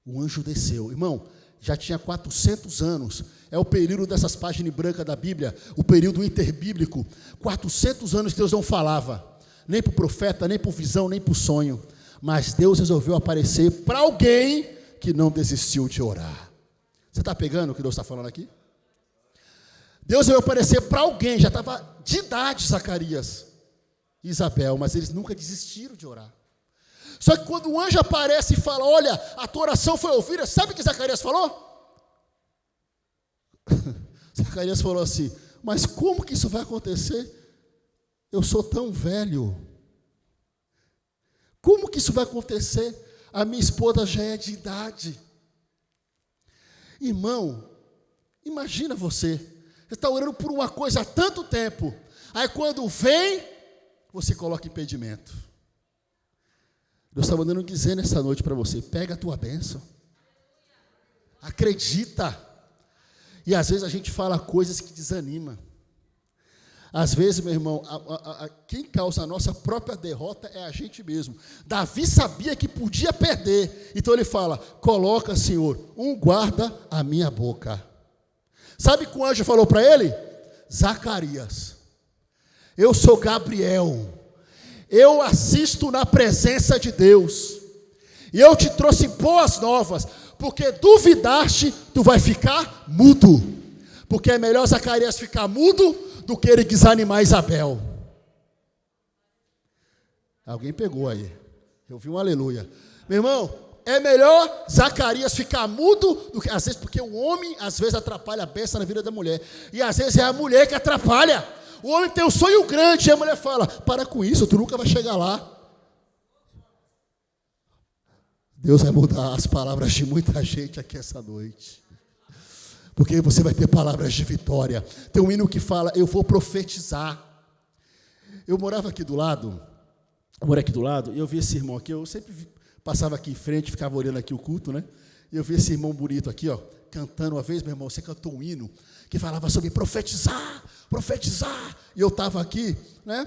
O anjo desceu. Irmão, já tinha 400 anos, é o período dessas páginas brancas da Bíblia, o período interbíblico, 400 anos que Deus não falava, nem para o profeta, nem por visão, nem por sonho, mas Deus resolveu aparecer para alguém que não desistiu de orar. Você está pegando o que Deus está falando aqui? Deus veio aparecer para alguém, já estava de idade Zacarias e Isabel, mas eles nunca desistiram de orar. Só que quando o anjo aparece e fala, olha, a tua oração foi ouvida, sabe o que Zacarias falou? Zacarias falou assim, mas como que isso vai acontecer? Eu sou tão velho. Como que isso vai acontecer? A minha esposa já é de idade. Irmão, imagina você está orando por uma coisa há tanto tempo, aí quando vem, você coloca impedimento. Deus está mandando dizer nessa noite para você, pega a tua bênção, acredita. E às vezes a gente fala coisas que desanima. Às vezes, meu irmão, quem causa a nossa própria derrota é a gente mesmo. Davi sabia que podia perder, então ele fala, coloca, Senhor, um guarda a minha boca. Sabe o que o anjo falou para ele? Zacarias, eu sou Gabriel, eu assisto na presença de Deus, e eu te trouxe boas novas, porque duvidaste, tu vai ficar mudo, porque é melhor Zacarias ficar mudo, do que ele desanimar Isabel. Alguém pegou aí, eu vi um aleluia. Meu irmão, é melhor Zacarias ficar mudo, do que, às vezes, porque o homem, às vezes, atrapalha a bênção na vida da mulher, e às vezes é a mulher que atrapalha. O homem tem um sonho grande, e a mulher fala, para com isso, tu nunca vai chegar lá. Deus vai mudar as palavras de muita gente aqui essa noite, porque você vai ter palavras de vitória. Tem um hino que fala, eu vou profetizar. Eu morava aqui do lado, e eu vi esse irmão aqui, eu sempre passava aqui em frente, ficava olhando aqui o culto, né? E eu vi esse irmão bonito aqui, ó, cantando. Uma vez, meu irmão, você cantou um hino que falava sobre profetizar, e eu estava aqui, né?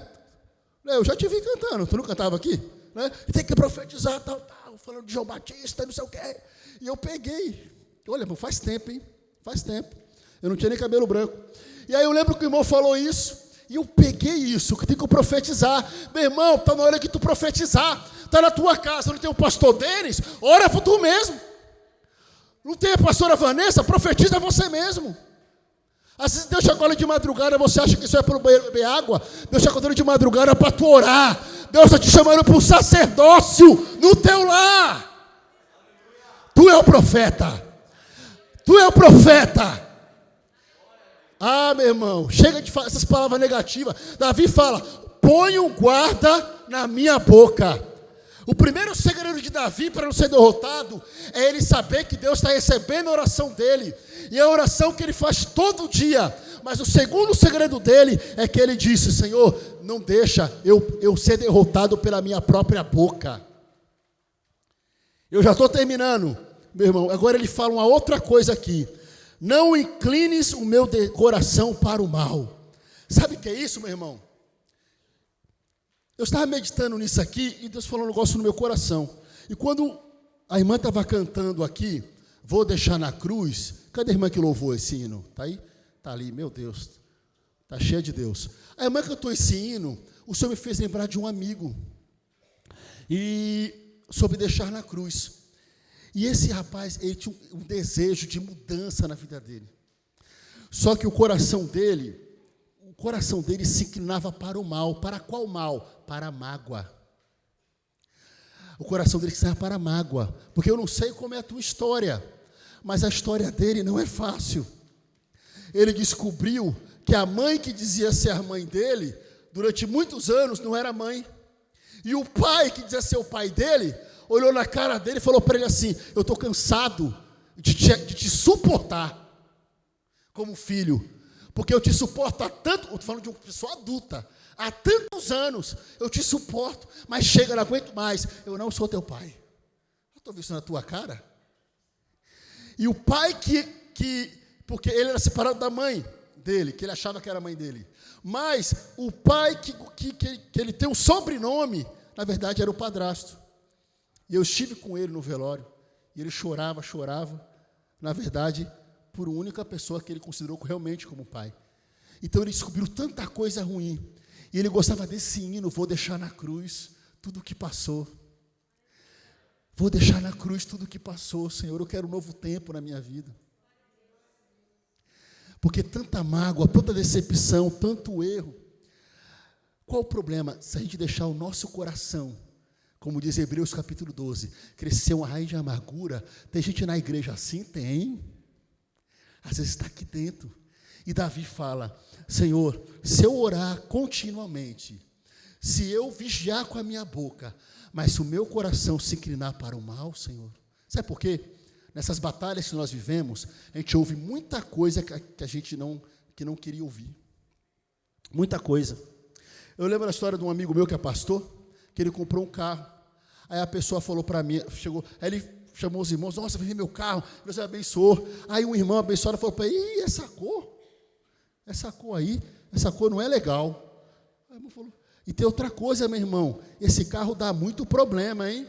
Eu já te vi cantando, tu não cantava aqui? Né? E tem que profetizar, tal, falando de João Batista, não sei o quê. E eu peguei, olha, irmão, faz tempo, hein? Faz tempo, eu não tinha nem cabelo branco. E aí eu lembro que o irmão falou isso, e eu peguei isso, que tem que profetizar. Meu irmão, está na hora que tu profetizar. Está na tua casa, não tem o pastor Denis? Ora por tu mesmo. Não tem a pastora Vanessa? Profetiza você mesmo. Às vezes Deus te acorda de madrugada, você acha que isso é para beber água. Deus te acordando de madrugada para tu orar. Deus está te chamando para o sacerdócio no teu lar. Tu é o profeta. Tu é o profeta. Ah, meu irmão, chega de falar essas palavras negativas. Davi fala, põe um guarda na minha boca. O primeiro segredo de Davi para não ser derrotado é ele saber que Deus está recebendo a oração dele. E a oração que ele faz todo dia. Mas o segundo segredo dele é que ele disse, Senhor, não deixa eu ser derrotado pela minha própria boca. Eu já estou terminando, meu irmão. Agora ele fala uma outra coisa aqui. Não inclines o meu coração para o mal. Sabe o que é isso, meu irmão? Eu estava meditando nisso aqui e Deus falou um negócio no meu coração. E quando a irmã estava cantando aqui, vou deixar na cruz. Cadê a irmã que louvou esse hino? Está aí? Está ali, meu Deus. Está cheia de Deus. A irmã cantou esse hino, o Senhor me fez lembrar de um amigo. E sobre deixar na cruz. E esse rapaz, ele tinha um desejo de mudança na vida dele. Só que o coração dele se inclinava para o mal. Para qual mal? Para a mágoa. O coração dele se inclinava para a mágoa. Porque eu não sei como é a tua história, mas a história dele não é fácil. Ele descobriu que a mãe que dizia ser a mãe dele, durante muitos anos não era mãe. E o pai que dizia ser o pai dele, olhou na cara dele e falou para ele assim: eu estou cansado de te suportar como filho, porque eu te suporto há tanto, estou falando de uma pessoa adulta, há tantos anos, eu te suporto, mas chega, não aguento mais, eu não sou teu pai. Eu estou vendo isso na tua cara. E o pai porque ele era separado da mãe dele, que ele achava que era a mãe dele, mas o pai que ele tem um sobrenome, na verdade era o padrasto. E eu estive com ele no velório, e ele chorava, na verdade, por uma única pessoa que ele considerou realmente como pai. Então ele descobriu tanta coisa ruim, e ele gostava desse hino: vou deixar na cruz tudo o que passou. Vou deixar na cruz tudo o que passou, Senhor, eu quero um novo tempo na minha vida. Porque tanta mágoa, tanta decepção, tanto erro. Qual o problema? Se a gente deixar o nosso coração, como diz Hebreus capítulo 12, crescer uma raiz de amargura. Tem gente na igreja assim? Tem. Às vezes está aqui dentro. E Davi fala: Senhor, se eu orar continuamente, se eu vigiar com a minha boca, mas se o meu coração se inclinar para o mal, Senhor. Sabe por quê? Nessas batalhas que nós vivemos, a gente ouve muita coisa que a gente não queria ouvir. Muita coisa. Eu lembro da história de um amigo meu que é pastor, que ele comprou um carro. Aí a pessoa falou para mim, aí ele chamou os irmãos: nossa, vendi meu carro, Deus abençoou. Aí um irmão abençoado falou para ele: essa cor aí, essa cor não é legal. Aí o irmão falou: e tem outra coisa, meu irmão, esse carro dá muito problema, hein?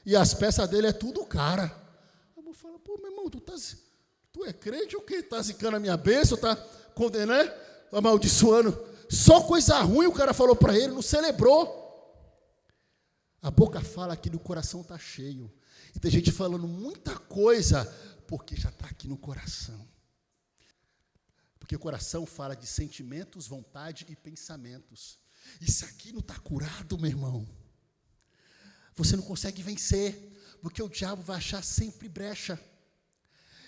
E as peças dele é tudo cara. Aí o irmão falou: pô, meu irmão, tu é crente ou o quê? Está zicando a minha bênção, está condenando, amaldiçoando? Só coisa ruim o cara falou para ele, não celebrou. A boca fala que no coração está cheio. E tem gente falando muita coisa, porque já está aqui no coração. Porque o coração fala de sentimentos, vontade e pensamentos. E se aqui não está curado, meu irmão, você não consegue vencer, porque o diabo vai achar sempre brecha.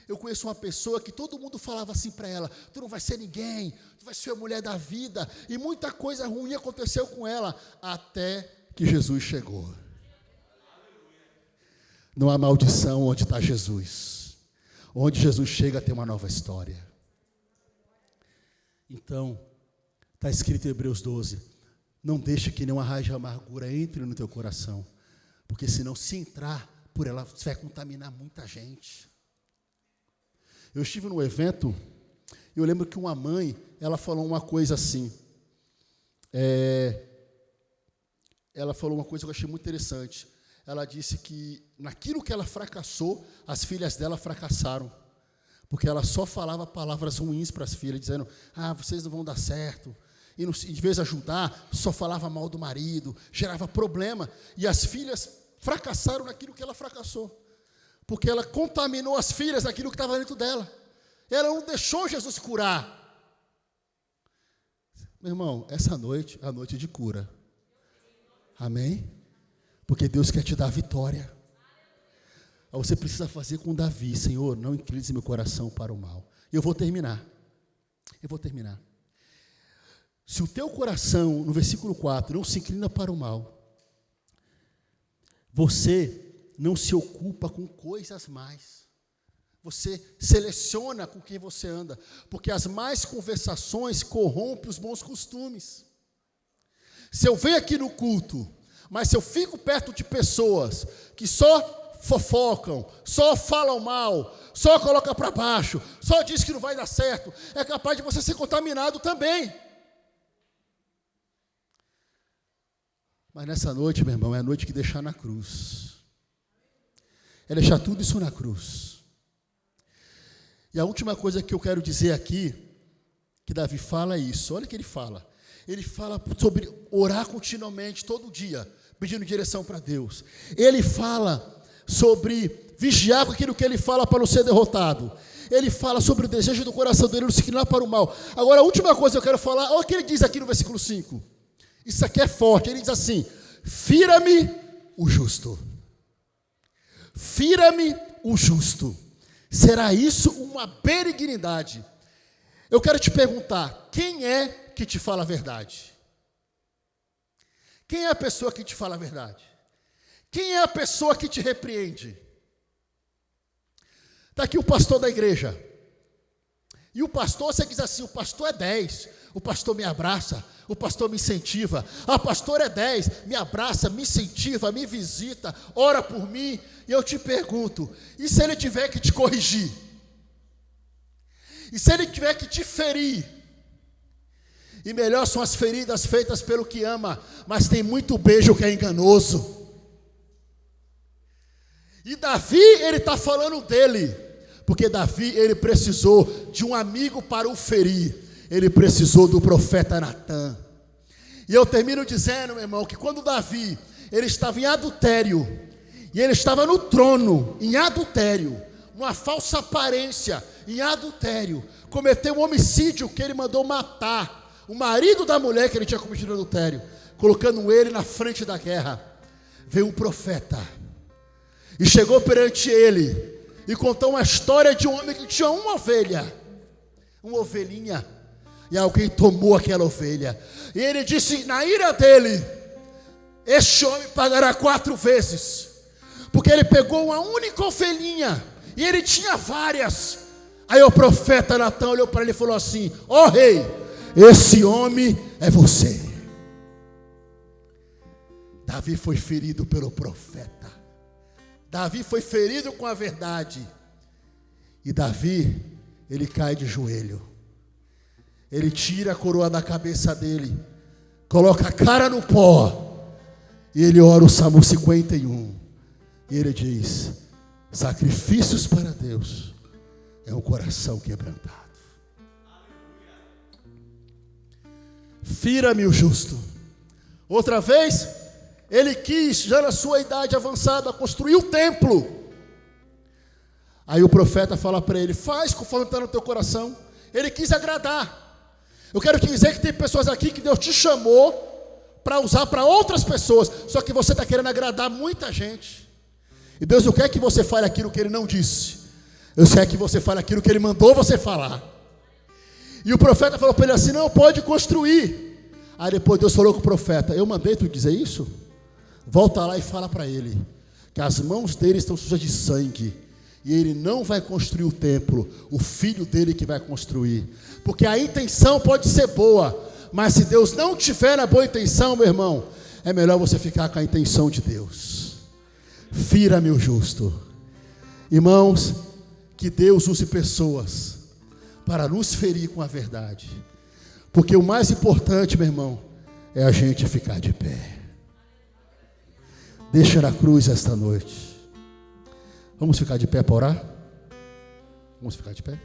Eu conheço uma pessoa que todo mundo falava assim para ela: tu não vai ser ninguém, tu vai ser a mulher da vida. E muita coisa ruim aconteceu com ela, até que Jesus chegou. Não há maldição onde está Jesus. Onde Jesus chega tem uma nova história. Então, está escrito em Hebreus 12: não deixe que nenhuma raiz de amargura entre no teu coração, porque senão, se entrar por ela, você vai contaminar muita gente. Eu estive num evento, e eu lembro que uma mãe, ela falou uma coisa assim, ela falou uma coisa que eu achei muito interessante. Ela disse que naquilo que ela fracassou, as filhas dela fracassaram, porque ela só falava palavras ruins para as filhas, dizendo: vocês não vão dar certo. E em vez de ajudar, só falava mal do marido, gerava problema. E as filhas fracassaram naquilo que ela fracassou, porque ela contaminou as filhas naquilo que estava dentro dela. Ela não deixou Jesus curar. Meu irmão, essa noite é a noite de cura. Amém? Porque Deus quer te dar a vitória. Você precisa fazer com Davi: Senhor, não inclines meu coração para o mal. Eu vou terminar. Se o teu coração, no versículo 4, não se inclina para o mal, você não se ocupa com coisas más. Você seleciona com quem você anda, porque as más conversações corrompem os bons costumes. Se eu venho aqui no culto, mas se eu fico perto de pessoas que só fofocam, só falam mal, só colocam para baixo, só diz que não vai dar certo, é capaz de você ser contaminado também. Mas nessa noite, meu irmão, é a noite que deixar na cruz. É deixar tudo isso na cruz. E a última coisa que eu quero dizer aqui, que Davi fala é isso. Olha o que ele fala. Ele fala sobre orar continuamente, todo dia, pedindo direção para Deus. Ele fala sobre vigiar com aquilo que ele fala para não ser derrotado. Ele fala sobre o desejo do coração dele não se inclinar para o mal. Agora, a última coisa que eu quero falar, olha o que ele diz aqui no versículo 5. Isso aqui é forte. Ele diz assim: fira-me o justo. Fira-me o justo. Será isso uma benignidade? Eu quero te perguntar, quem é que te fala a verdade? Quem é a pessoa que te fala a verdade? Quem é a pessoa que te repreende? Está aqui o pastor da igreja. E o pastor, você diz assim, o pastor é 10, o pastor me abraça, o pastor me incentiva. Ah, pastor é 10, me abraça, me incentiva, me visita, ora por mim. E eu te pergunto, e se ele tiver que te corrigir? E se ele tiver que te ferir? E melhor são as feridas feitas pelo que ama, mas tem muito beijo que é enganoso. E Davi, ele está falando dele, porque Davi, ele precisou de um amigo para o ferir. Ele precisou do profeta Natã. E eu termino dizendo, meu irmão, que quando Davi, ele estava em adultério, e ele estava no trono, em adultério, uma falsa aparência, em adultério, cometeu um homicídio que ele mandou matar o marido da mulher que ele tinha cometido adultério, colocando ele na frente da guerra. Veio um profeta e chegou perante ele e contou uma história de um homem que tinha uma ovelhinha, e alguém tomou aquela ovelha, e ele disse, na ira dele, este homem pagará 4 vezes, porque ele pegou uma única ovelhinha, e ele tinha várias. Aí o profeta Natã olhou para ele e falou assim: ó rei, esse homem é você. Davi foi ferido pelo profeta. Davi foi ferido com a verdade. E Davi, ele cai de joelho. Ele tira a coroa da cabeça dele, coloca a cara no pó, e ele ora o Salmo 51. E ele diz: sacrifícios para Deus é um coração quebrantado. Fira-me o justo. Outra vez, ele quis, já na sua idade avançada, construir o templo. Aí o profeta fala para ele: faz conforme está no teu coração. Ele quis agradar. Eu quero te dizer que tem pessoas aqui que Deus te chamou para usar para outras pessoas, só que você está querendo agradar muita gente. E Deus não quer que você fale aquilo que Ele não disse. Deus quer que você fale aquilo que Ele mandou você falar. E o profeta falou para ele assim: não, pode construir. Aí depois Deus falou com o profeta: eu mandei tu dizer isso? Volta lá e fala para ele que as mãos dele estão sujas de sangue, e ele não vai construir o templo, o filho dele que vai construir. Porque a intenção pode ser boa, mas se Deus não tiver a boa intenção, meu irmão, é melhor você ficar com a intenção de Deus. Fira-me o justo. Irmãos, que Deus use pessoas para nos ferir com a verdade, porque o mais importante, meu irmão, é a gente ficar de pé. Deixa na cruz esta noite. Vamos ficar de pé para orar? Vamos ficar de pé?